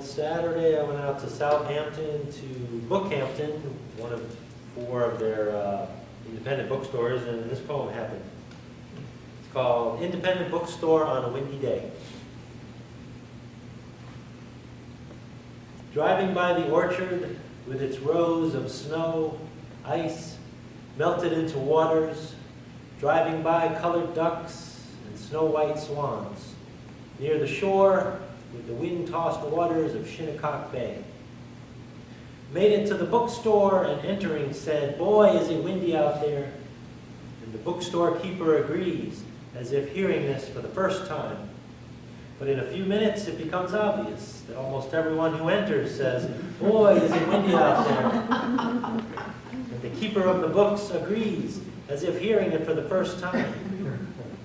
Saturday I went out to Southampton to Bookhampton, one of 4 of their independent bookstores, and this poem happened. It's called Independent Bookstore on a Windy Day. Driving by the orchard with its rows of snow, ice, melted into waters, driving by colored ducks and snow-white swans, near the shore with the wind-tossed waters of Shinnecock Bay. Made it to the bookstore and entering said, "Boy, is it windy out there." And the bookstore keeper agrees, as if hearing this for the first time. But in a few minutes it becomes obvious that almost everyone who enters says, "Boy, is it windy out there." And the keeper of the books agrees, as if hearing it for the first time.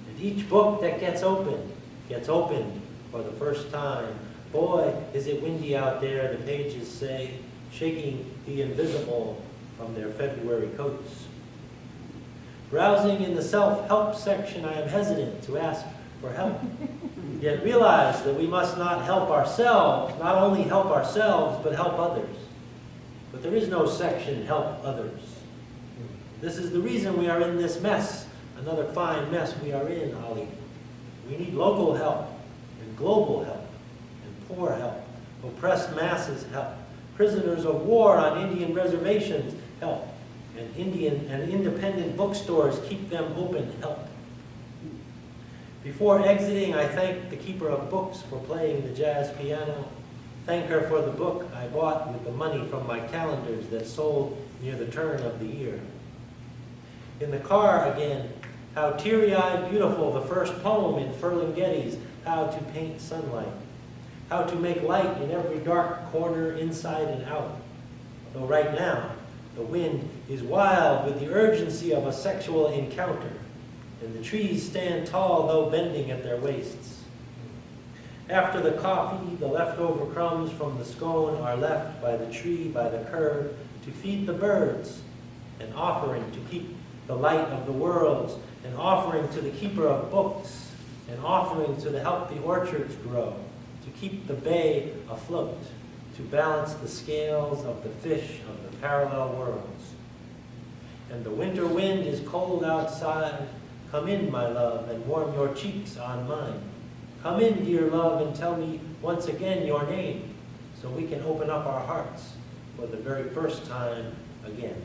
And each book that gets opened for the first time. "Boy, is it windy out there," the pages say, shaking the invisible from their February coats. Browsing in the self-help section, I am hesitant to ask for help, yet realize that we must not help ourselves, not only help ourselves, but help others. But there is no section, help others. This is the reason we are in this mess, another fine mess we are in, Ollie. We need local help, and global help, and poor help, oppressed masses help, prisoners of war on Indian reservations help, and Indian and independent bookstores keep them open help. Before exiting, I thank the keeper of books for playing the jazz piano. Thank her for the book I bought with the money from my calendars that sold near the turn of the year. In the car again, how teary-eyed beautiful the first poem in Ferlinghetti's How to Paint Sunlight. How to make light in every dark corner, inside and out. Though right now, the wind is wild with the urgency of a sexual encounter, and the trees stand tall though bending at their waists. After the coffee, the leftover crumbs from the scone are left by the tree, by the curb, to feed the birds, an offering to keep the light of the worlds, an offering to the keeper of books, an offering to the help the orchards grow, to keep the bay afloat, to balance the scales of the fish of the parallel worlds. And the winter wind is cold outside. Come in, my love, and warm your cheeks on mine. Come in, dear love, and tell me once again your name, so we can open up our hearts for the very first time again.